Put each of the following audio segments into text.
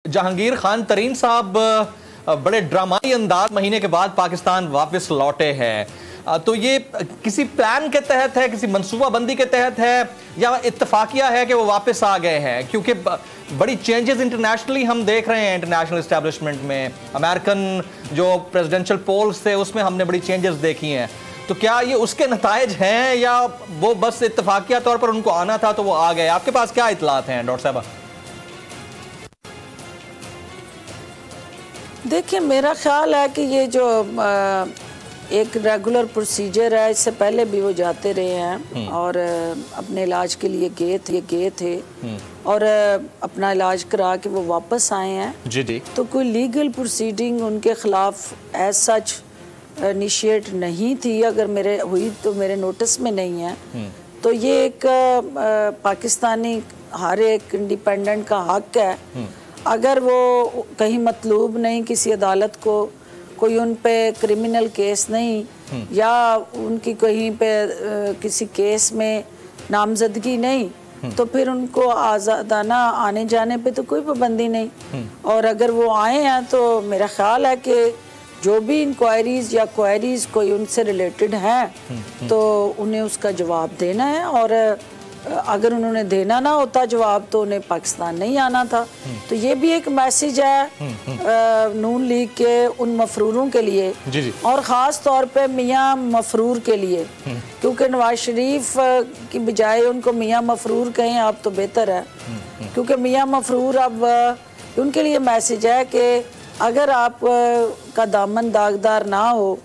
जहांगीर खान तरीन साहब बड़े ड्रामाई अंदाज महीने के बाद पाकिस्तान वापस लौटे हैं। तो ये किसी प्लान के तहत है, किसी मंसूबाबंदी के तहत है, या इत्तफाकिया है कि वो वापस आ गए हैं? क्योंकि बड़ी चेंजेस इंटरनेशनली हम देख रहे हैं। इंटरनेशनल एस्टेब्लिशमेंट में अमेरिकन जो प्रेसिडेंशियल पोल्स थे उसमें हमने बड़ी चेंजेस देखी हैं। तो क्या ये उसके नतायज हैं या वो बस इत्तफाकिया तौर पर उनको आना था तो वो आ गए? आपके पास क्या इतलात हैं डॉक्टर साहब? देखिए, मेरा ख्याल है कि ये जो एक रेगुलर प्रोसीजर है, इससे पहले भी वो जाते रहे हैं और अपने इलाज के लिए गए थे और अपना इलाज करा के वो वापस आए हैं। जी। तो कोई लीगल प्रोसीडिंग उनके खिलाफ एज सच इनिशिएट नहीं थी, अगर मेरे हुई तो मेरे नोटिस में नहीं है। तो ये एक पाकिस्तानी हर एक इंडिपेंडेंट का हक है, अगर वो कहीं मतलूब नहीं, किसी अदालत को कोई उन पे क्रिमिनल केस नहीं या उनकी कहीं पे किसी केस में नामजदगी नहीं, तो फिर उनको आज़ादाना आने जाने पे तो कोई पाबंदी नहीं। और अगर वो आए हैं तो मेरा ख्याल है कि जो भी इंक्वायरीज या क्वायरीज कोई उनसे रिलेटेड हैं तो उन्हें उसका जवाब देना है, और अगर उन्होंने देना ना होता जवाब तो उन्हें पाकिस्तान नहीं आना था। तो ये भी एक मैसेज है नून लीग के उन मफरूरों के लिए, और ख़ास तौर पे मियाँ मफरूर के लिए, क्योंकि नवाज शरीफ की बजाय उनको मियाँ मफरूर कहें आप तो बेहतर है, क्योंकि मियाँ मफरूर अब उनके लिए मैसेज है कि अगर आप का दामन दागदार ना हो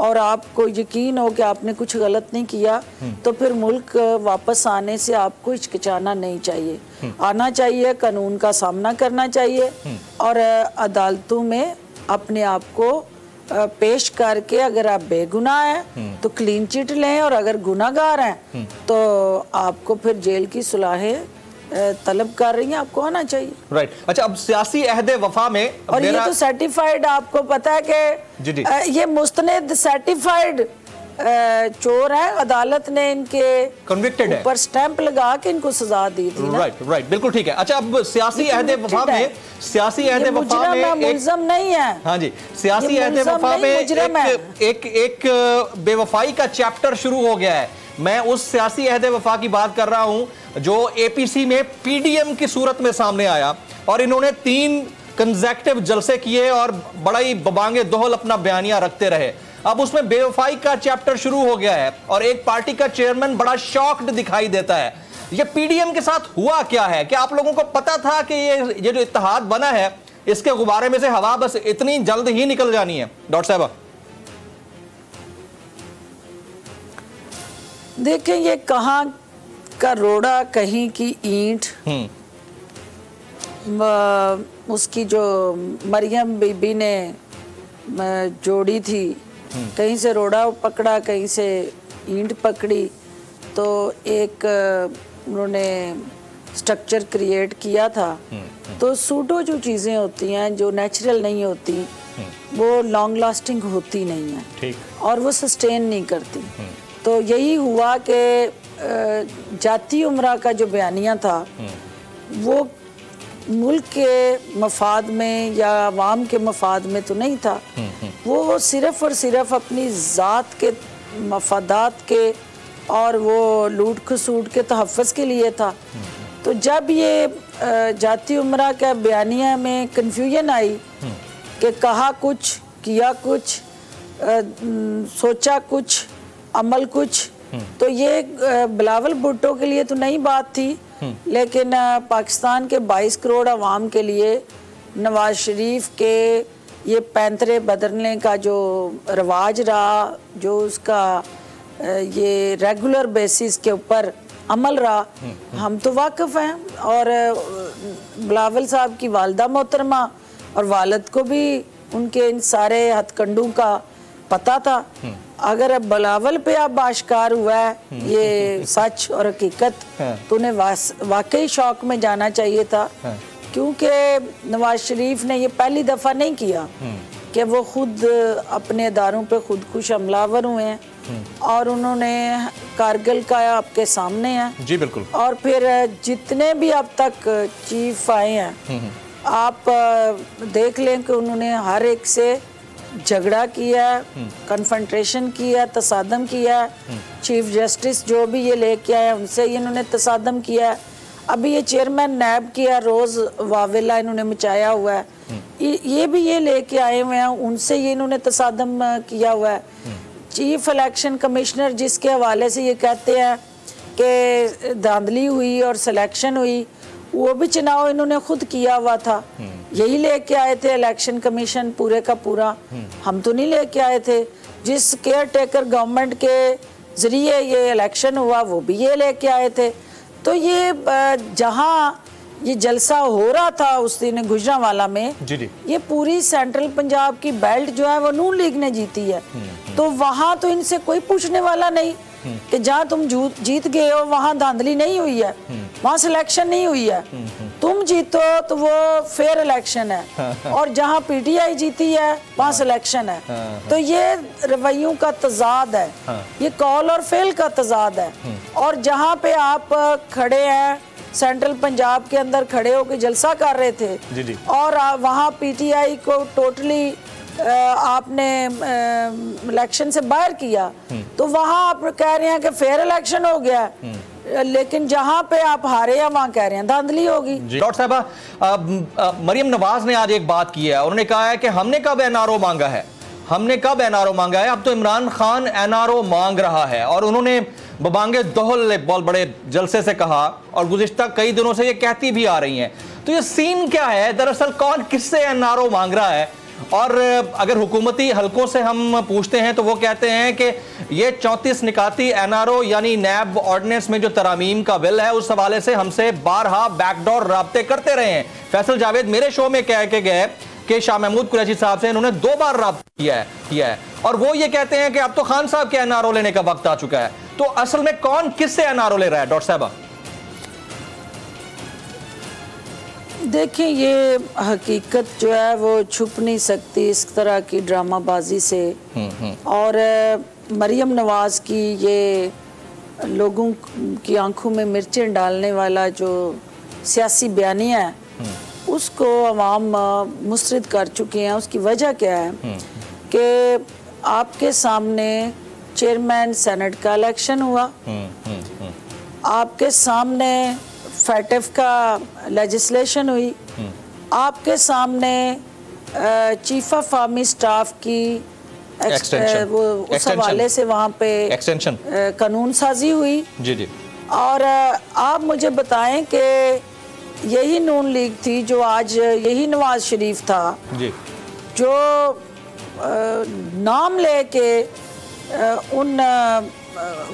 और आपको यकीन हो कि आपने कुछ गलत नहीं किया, तो फिर मुल्क वापस आने से आपको हिचकिचाना नहीं चाहिए। आना चाहिए, कानून का सामना करना चाहिए और अदालतों में अपने आप को पेश करके अगर आप बेगुनाह हैं तो क्लीन चिट लें, और अगर गुनाहगार हैं तो आपको फिर जेल की सुलाहें तलब कर रही हैं, आपको आना चाहिए। राइट। अच्छा, अब सियासी अहदे वफा में और ये तो सर्टिफाइड, आपको पता है कि ये मुस्तनद सर्टिफाइड चोर है, अदालत ने इनके कन्विक्टेड ऊपर स्टैंप लगा के इनको सजा दी थी ना। राइट, बिल्कुल ठीक है। अच्छा, अब सियासी अहदे वफा में मुल्ज़म नहीं है। हाँ जी, सियासी अहदे वफा में एक बेवफाई का चैप्टर शुरू हो गया है। मैं उस सियासी अहदे वफा की बात कर रहा हूं जो एपीसी में पीडीएम की सूरत में सामने आया, और इन्होंने 3 कंसेक्टिव जलसे किए और बड़ा ही बबांगे दोहल अपना बयानिया रखते रहे। अब उसमें बेवफाई का चैप्टर शुरू हो गया है और एक पार्टी का चेयरमैन बड़ा शॉक्ड दिखाई देता है। ये पीडीएम के साथ हुआ क्या है? क्या आप लोगों को पता था कि ये जो इत्तेहाद बना है इसके गुब्बारे में से हवा बस इतनी जल्द ही निकल जानी है? डॉक्टर साहब देखें, ये कहाँ का रोड़ा कहीं की ईंट, उसकी जो मरियम बीबी ने जोड़ी थी, कहीं से रोड़ा पकड़ा कहीं से ईंट पकड़ी, तो एक उन्होंने स्ट्रक्चर क्रिएट किया था। तो सूडो जो चीज़ें होती हैं जो नेचुरल नहीं होती वो लॉन्ग लास्टिंग होती नहीं है, ठीक, और वो सस्टेन नहीं करती। तो यही हुआ कि जाती उम्रा का जो बयानिया था वो मुल्क के मफाद में या अवाम के मफाद में तो नहीं था, वो सिर्फ और सिर्फ अपनी ज़ात के मफादात के और वो लूट खसूट के तहफ़्फ़ुज़ के लिए था। तो जब ये जाती उम्रा का बयानिया में कन्फ्यूजन आई कि कहा कुछ, किया कुछ, सोचा कुछ, अमल कुछ, तो ये बिलावल भुट्टो के लिए तो नई बात थी, लेकिन पाकिस्तान के 22 करोड़ अवाम के लिए नवाज शरीफ के ये पैंतरे बदलने का जो रवाज रहा, जो उसका ये रेगुलर बेसिस के ऊपर अमल रहा, हम तो वाकिफ़ हैं। और बिलावल साहब की वालदा मोहतरमा और वालिद को भी उनके इन सारे हथकंडों का पता था। अगर अब बिलावल पे अब आश्कार हुआ है ये सच और हकीकत, तो उन्हें वाकई शौक में जाना चाहिए था, क्योंकि नवाज शरीफ ने ये पहली दफ़ा नहीं किया कि वो खुद अपने इदारों पे खुदकुश हमलावर हुए हैं, और उन्होंने कारगिल का आपके सामने है। जी बिल्कुल। और फिर जितने भी अब तक चीफ आए हैं आप देख लें कि उन्होंने हर एक से झगड़ा किया, कन्फ्रंटेशन किया, तसादम किया। चीफ जस्टिस जो भी ये लेके आए उनसे इन्होंने तसादम किया। अभी ये चेयरमैन नैब किया रोज वावेला इन्होंने मचाया हुआ है, ये भी ये लेके आए हुए हैं, उनसे ये इन्होंने तसादम किया हुआ है। चीफ इलेक्शन कमिश्नर जिसके हवाले से ये कहते हैं कि धांधली हुई और सिलेक्शन हुई, वो भी चुनाव इन्होंने खुद किया हुआ था, यही लेके आए थे इलेक्शन कमीशन पूरे का पूरा, हम तो नहीं लेके आए थे। जिस केयर टेकर गवर्नमेंट के जरिए ये इलेक्शन हुआ वो भी ये लेके आए थे। तो ये जहाँ ये जलसा हो रहा था उस दिन गुजरांवाला में, ये पूरी सेंट्रल पंजाब की बेल्ट जो है वो नून लीग ने जीती है। तो वहाँ तो इनसे कोई पूछने वाला नहीं कि जहाँ तुम जीत गए हो वहाँ धांधली नहीं हुई है, वहाँ सिलेक्शन नहीं हुई है, तुम जीतो तो वो फेयर इलेक्शन है, और जहाँ पीटीआई जीती है वहाँ सिलेक्शन है। तो ये रवैयों का तजाद है, ये कॉल और फेल का तजाद है। और जहाँ पे आप खड़े हैं सेंट्रल पंजाब के अंदर खड़े होकर जलसा कर रहे थे और वहाँ पीटीआई को टोटली आपने इलेक्शन से बाहर किया, तो वहाँ आप कह रहे हैं कि फेयर इलेक्शन हो गया, लेकिन जहाँ पे आप हारे हैं वहाँ कह रहे हैं धांधली होगी। डॉक्टर साहबा, मरियम नवाज ने आज एक बात की है, उन्होंने कहा है कि हमने कब एनआरओ मांगा है, हमने कब एनआरओ मांगा है, अब तो इमरान खान एनआरओ मांग रहा है। और उन्होंने बबांगे दोहल एक बहुत बड़े जलसे से कहा और गुज़िश्ता कई दिनों से ये कहती भी आ रही हैं। तो ये सीन क्या है, दरअसल कौन किससे एनआरओ मांग रहा है? और अगर हुकूमती हलकों से हम पूछते हैं तो वो कहते हैं कि ये 34 निकाती एनआरओ यानी नैब ऑर्डिनेंस में जो तरामीम का बिल है उस हवाले से हमसे बारहा बैकडोर राब्ते करते रहे हैं। फैसल जावेद मेरे शो में कह के गए कि शाह महमूद कुरैशी साहब से इन्होंने 2 बार राब्ता किया है और वो ये कहते हैं कि अब तो खान साहब के एनआरओ लेने का वक्त आ चुका है। तो असल में कौन किससे एनआरओ ले रहा है डॉक्टर साहबा? देखिए, ये हकीकत जो है वो छुप नहीं सकती इस तरह की ड्रामाबाजी से। और मरियम नवाज की ये लोगों की आंखों में मिर्चें डालने वाला जो सियासी बयानिया है उसको अवाम मुस्तरद कर चुके हैं। उसकी वजह क्या है कि आपके सामने चेयरमैन सेनेट का इलेक्शन हुआ, आपके सामने फैटेफ का लेजिस्लेशन हुई, आपके सामने चीफ ऑफ आर्मी स्टाफ की वो उस हवाले से वहाँ पे एक्सटेंशन कानून साजी हुई। जी। और आप मुझे बताएं कि यही नून लीग थी जो आज, यही नवाज शरीफ था जी, जो नाम लेके उन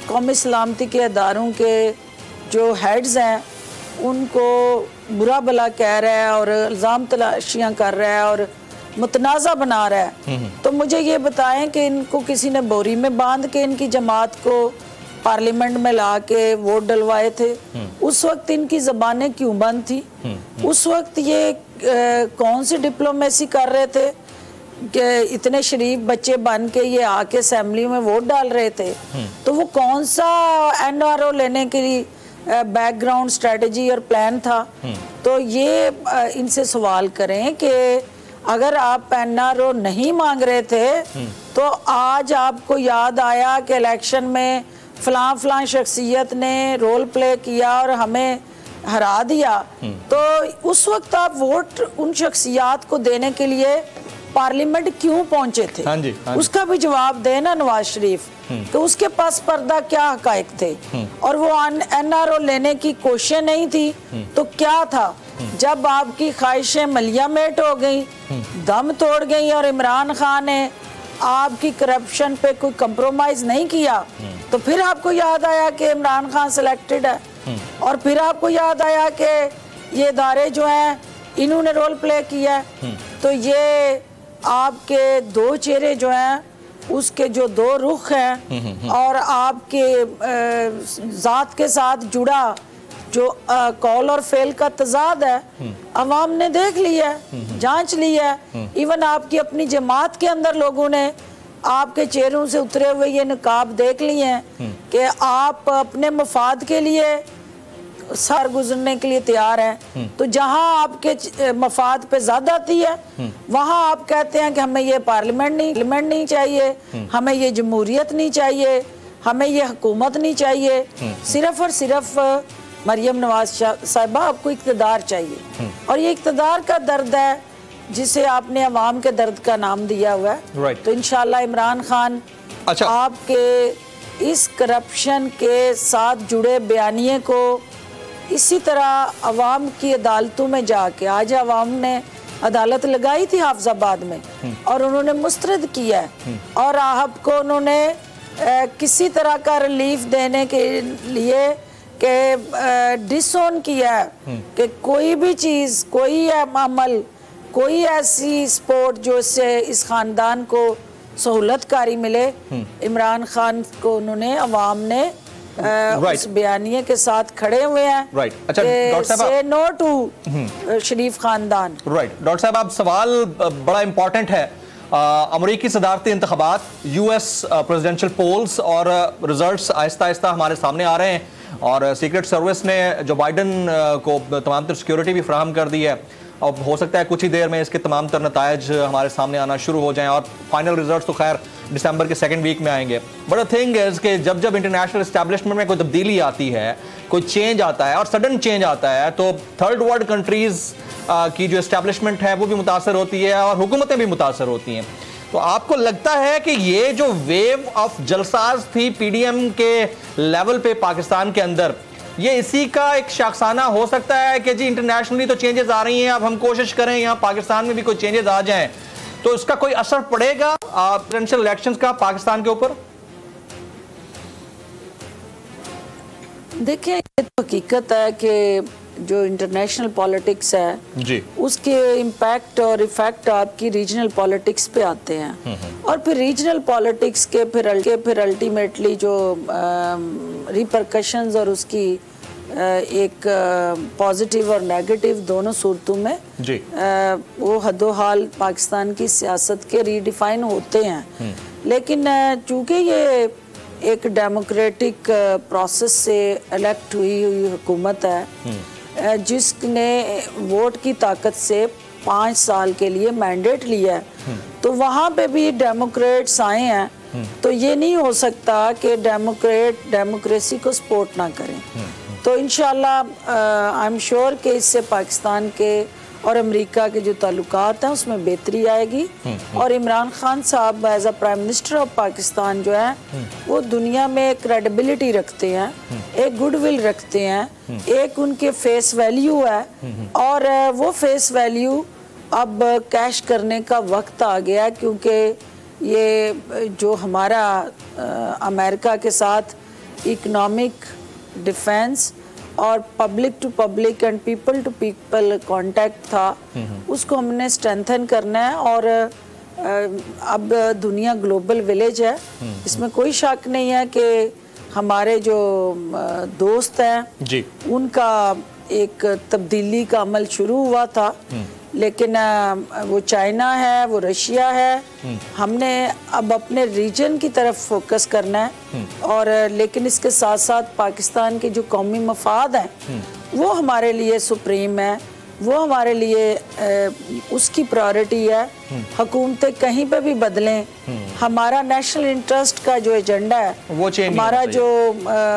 कौमी सलामती के इदारों के जो हेड्स हैं उनको बुरा भला कह रहा है और इल्ज़ाम तलाशियाँ कर रहा है और मुतनाज़ा बना रहा है। तो मुझे ये बताएं कि इनको किसी ने बोरी में बांध के इनकी जमात को पार्लियामेंट में ला के वोट डलवाए थे? उस वक्त इनकी ज़बानें क्यों बंद थी? उस वक्त ये कौन सी डिप्लोमेसी कर रहे थे कि इतने शरीफ बच्चे बन के ये आके असेंबली में वोट डाल रहे थे? तो वो कौन सा एनआरओ लेने के लिए बैकग्राउंड स्ट्रेटजी और प्लान था? तो ये इनसे सवाल करें कि अगर आप एनआरओ नहीं मांग रहे थे तो आज आपको याद आया कि इलेक्शन में फलां शख्सियत ने रोल प्ले किया और हमें हरा दिया, तो उस वक्त आप वोट उन शख्सियात को देने के लिए पार्लियामेंट क्यों पहुंचे थे? हाँ जी। उसका भी जवाब देना नवाज शरीफ कि उसके पास पर्दा क्या हकायक थे और वो एनआरओ लेने की कोशिश नहीं थी तो क्या था? जब आपकी ख्वाहिशें मलियामेट हो गई, दम तोड़ गई और इमरान खान ने आपकी करप्शन पे कोई कंप्रोमाइज नहीं किया, तो फिर आपको याद आया कि इमरान खान सिलेक्टेड है और फिर आपको याद आया कि ये इदारे जो हैं इन्होंने रोल प्ले किया है। तो ये आपके दो चेहरे जो हैं उसके जो दो रुख हैं और आपके जात के साथ जुड़ा जो कॉल और फेल का तजाद है, अवाम ने देख लिया है, जांच लिया है। इवन आपकी अपनी जमात के अंदर लोगों ने आपके चेहरों से उतरे हुए ये नकाब देख लिए हैं कि आप अपने मफाद के लिए सार गुजरने के लिए तैयार हैं। तो जहां आपके मफाद पे ज्यादती है वहां आप कहते हैं कि हमें ये पार्लियामेंट नहीं चाहिए, हमें ये जमहूरियत नहीं चाहिए, हमें ये हुकूमत नहीं चाहिए, सिर्फ और सिर्फ मरियम नवाज साहिबा आपको इक़्तिदार चाहिए। और ये इक़्तिदार का दर्द है जिसे आपने अवाम के दर्द का नाम दिया हुआ है। तो इंशाल्लाह इमरान खान आपके इस करप्शन के साथ जुड़े बयानिए को इसी तरह अवाम की अदालतों में जाके, आज अवाम ने अदालत लगाई थी हाफिजाबाद में और उन्होंने मुस्तरद किया है और आपको उन्होंने किसी तरह का रिलीफ देने के लिए के डिसोन किया है कि कोई भी चीज़, कोई अमल, कोई ऐसी स्पोर्ट जो इससे इस खानदान को सहूलतकारी मिले, इमरान खान को उन्होंने अवाम ने उस बयानिए के साथ खड़े हुए हैं। अच्छा डॉक्टर साहब, से नो टू शरीफ खानदान। डॉक्टर साहब, आप सवाल बड़ा इंपॉर्टेंट है। अमरीकी सदारती इंतखाबात, यूएस प्रेसिडेंशियल पोल्स और रिजल्ट्स आहिस्ता आहिस्ता हमारे सामने आ रहे हैं और सीक्रेट सर्विस ने जो बाइडन को तमाम तर सिक्योरिटी भी फ्राहम कर दी है। अब हो सकता है कुछ ही देर में इसके तमाम तर नतायज हमारे सामने आना शुरू हो जाएं और फाइनल रिजल्ट्स तो खैर दिसंबर के सेकंड वीक में आएंगे। बट द थिंग इज कि जब जब इंटरनेशनल एस्टैब्लिशमेंट में कोई तब्दीली आती है, कोई चेंज आता है और सडन चेंज आता है, तो थर्ड वर्ल्ड कंट्रीज की जो एस्टैब्लिशमेंट है वो भी मुतासर होती है और हुकूमतें भी मुतासर होती हैं। तो आपको लगता है कि ये जो वेव ऑफ जलसाज थी पीडीएम के लेवल पे पाकिस्तान के अंदर, ये इसी का एक शाखसाना हो सकता है कि जी इंटरनेशनली तो चेंजेस आ रही हैं, अब हम कोशिश करें यहाँ पाकिस्तान में भी कोई चेंजेस आ जाएं, तो इसका कोई असर पड़ेगा प्रेसिडेंशियल इलेक्शंस का पाकिस्तान के ऊपर? देखिए, ये तो हकीकत है कि जो इंटरनेशनल पॉलिटिक्स है जी, उसके इम्पैक्ट और इफेक्ट आपकी रीजनल पॉलिटिक्स पे आते हैं और फिर रीजनल पॉलिटिक्स के फिर अल्टीमेटली जो रिपरकशंस और उसकी एक पॉजिटिव और नेगेटिव दोनों सूरतों में जी वो हदोहाल पाकिस्तान की सियासत के रीडिफाइन होते हैं। लेकिन चूंकि ये एक डेमोक्रेटिक प्रोसेस से इलेक्ट हुई हुकूमत है जिसने वोट की ताकत से 5 साल के लिए मैंडेट लिया है, तो वहाँ पे भी डेमोक्रेट्स आए हैं, तो ये नहीं हो सकता कि डेमोक्रेसी को सपोर्ट ना करें। तो इंशाल्लाह आई एम श्योर कि इससे पाकिस्तान के और अमेरिका के जो ताल्लुकात हैं उसमें बेहतरी आएगी और Imran Khan sahab as a prime minister of Pakistan जो है वो दुनिया में क्रेडिबिलिटी रखते हैं, एक गुडविल रखते हैं, एक उनके फेस वैल्यू है और वो फेस वैल्यू अब कैश करने का वक्त आ गया है, क्योंकि ये जो हमारा अमेरिका के साथ इकोनॉमिक, डिफेंस और public to public and people to people contact था, उसको हमने स्ट्रेंथन करना है। और अब दुनिया ग्लोबल विलेज है, इसमें कोई शक नहीं है कि हमारे जो दोस्त हैं जी, उनका एक तब्दीली का अमल शुरू हुआ था, लेकिन वो चाइना है, वो रशिया है, हमने अब अपने रीजन की तरफ फोकस करना है और लेकिन इसके साथ साथ पाकिस्तान के जो कौमी मफाद हैं वो हमारे लिए सुप्रीम है, वो हमारे लिए उसकी प्रायोरिटी है। हुकूमतें कहीं पे भी बदलें, हमारा नेशनल इंटरेस्ट का जो एजेंडा है, वो हमारा जो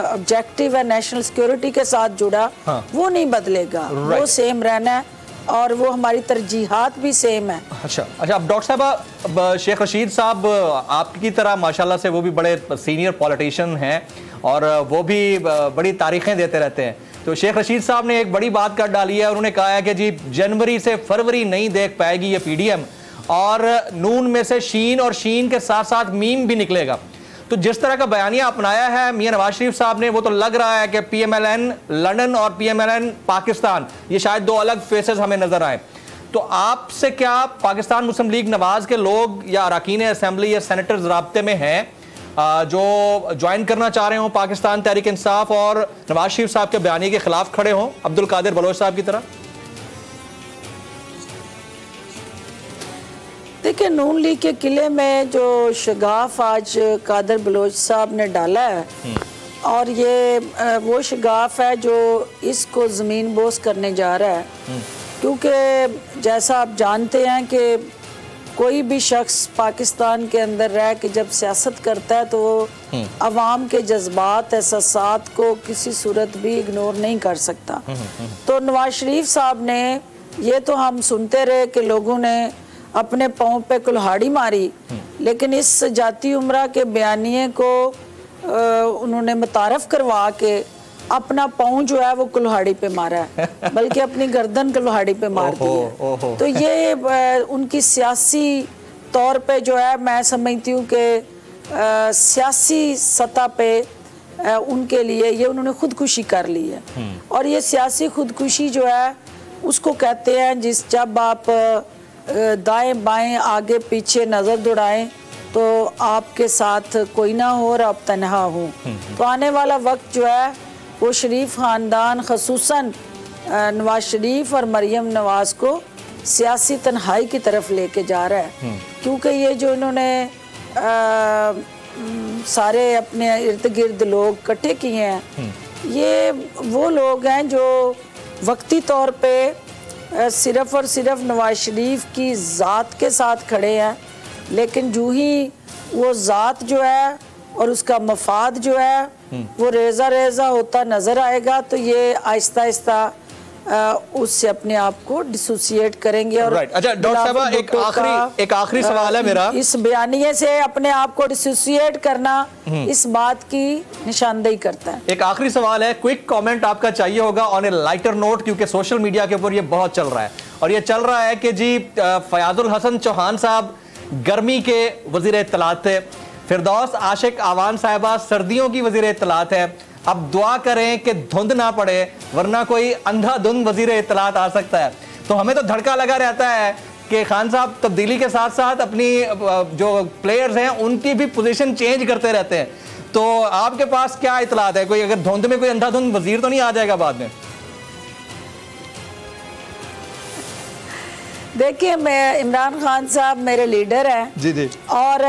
ऑब्जेक्टिव है नेशनल सिक्योरिटी के साथ जुड़ा, वो नहीं बदलेगा, वो सेम रहना है और वो हमारी तरजीहात भी सेम है। अच्छा, अब डॉक्टर साहब, अब शेख रशीद साहब आपकी तरह माशाल्लाह से वो भी बड़े सीनियर पॉलिटिशियन हैं और वो भी बड़ी तारीखें देते रहते हैं। तो शेख रशीद साहब ने एक बड़ी बात कर डाली है, उन्होंने कहा है कि जी जनवरी से फरवरी नहीं देख पाएगी ये पीडीएम और नून में से शीन और शीन के साथ साथ मीम भी निकलेगा। तो जिस तरह का बयानिया अपनाया है मियां नवाज शरीफ साहब ने, वो तो लग रहा है कि पीएमएलएन लंदन और पीएमएलएन पाकिस्तान, ये शायद 2 अलग फेसेस हमें नजर आए। तो आपसे क्या पाकिस्तान मुस्लिम लीग नवाज के लोग या अरकान असेंबली या सेनेटर्स राब्ते में हैं जो ज्वाइन करना चाह रहे हो पाकिस्तान तहरीक इंसाफ और नवाज शरीफ साहब के बयानी के खिलाफ खड़े हों, अब्दुल कादिर बलोच साहब की तरह? देखिए, नून लीग के किले में जो शगाफ आज कादिर बलोच साहब ने डाला है और ये वो शगाफ है जो इसको ज़मीन बोस करने जा रहा है, क्योंकि जैसा आप जानते हैं कि कोई भी शख्स पाकिस्तान के अंदर रह के जब सियासत करता है तो वो अवाम के जज्बात एहसासात को किसी सूरत भी इग्नोर नहीं कर सकता। तो नवाज शरीफ साहब ने, ये तो हम सुनते रहे कि लोगों ने अपने पाँव पे कुल्हाड़ी मारी, लेकिन इस जाती उमरा के बयानिए को उन्होंने मुतारफ करवा के अपना पाँव जो है वो कुल्हाड़ी पे मारा है, बल्कि अपनी गर्दन कुल्हाड़ी पे मार दी है। तो ये उनकी सियासी तौर पे जो है, मैं समझती हूँ कि सियासी सतह पे उनके लिए ये उन्होंने खुदकुशी कर ली है। और ये सियासी खुदकुशी जो है उसको कहते हैं जब आप दाएं बाएं आगे पीछे नज़र दौड़ाएं तो आपके साथ कोई ना हो और आप तन्हा हो। तो आने वाला वक्त जो है वो शरीफ ख़ानदान ख़ुसूसन नवाज शरीफ और मरियम नवाज को सियासी तन्हाई की तरफ लेके जा रहा है, क्योंकि ये जो इन्होंने सारे अपने इर्द गिर्द लोग इकट्ठे किए हैं, ये वो लोग हैं जो वक्ती तौर पे सिर्फ़ और सिर्फ नवाज शरीफ की ज़ात के साथ खड़े हैं, लेकिन जो ही वो ज़ात जो है और उसका मफाद जो है वो रेज़ा रेज़ा होता नज़र आएगा, तो ये आहिस्ता आहिस्ता उससे अपने आप को डिसोसिएट करेंगे। और अच्छा डॉक्टर साहब, एक आखिरी सवाल है मेरा, इस बयानिए से अपने आप को डिसोसिएट करना इस बात की निशानदेही करता है। एक आखिरी सवाल है, क्विक कमेंट आपका चाहिए होगा ऑन ए लाइटर नोट, क्योंकि सोशल मीडिया के ऊपर ये बहुत चल रहा है, और ये चल रहा है कि जी फयाजुल हसन चौहान साहब गर्मी के वजीर इत्तलात थे, फिरदौस आशिक आवान साहिबा सर्दियों की वजीर इत्तलात है। अब दुआ करें कि धुंध ना पड़े, वरना कोई अंधाधुंध वजीर इत्तलात आ सकता है। तो हमें तो धड़का लगा रहता है कि खान साहब तब्दीली के साथ साथ अपनी जो प्लेयर्स हैं उनकी भी पोजीशन चेंज करते रहते हैं। तो आपके पास क्या इत्तलात है, कोई अगर धुंध में कोई अंधाधुंध वजीर तो नहीं आ जाएगा बाद में? देखिए, मैं इमरान खान साहब मेरे लीडर हैं जी जी, और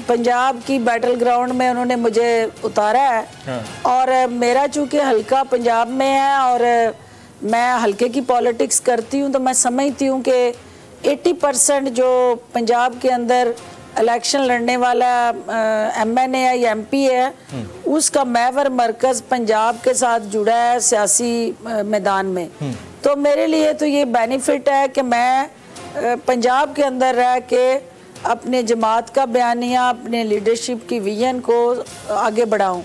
पंजाब की बैटल ग्राउंड में उन्होंने मुझे उतारा है। हाँ। और मेरा चूँकि हल्का पंजाब में है और मैं हल्के की पॉलिटिक्स करती हूँ, तो मैं समझती हूँ कि 80% जो पंजाब के अंदर इलेक्शन लड़ने वाला MNA है या MP है, उसका महवर मरकज़ पंजाब के साथ जुड़ा है सियासी मैदान में। तो मेरे लिए तो ये बेनिफिट है कि मैं पंजाब के अंदर रह के अपने जमात का बयानिया, अपने लीडरशिप की विजन को आगे बढ़ाऊं।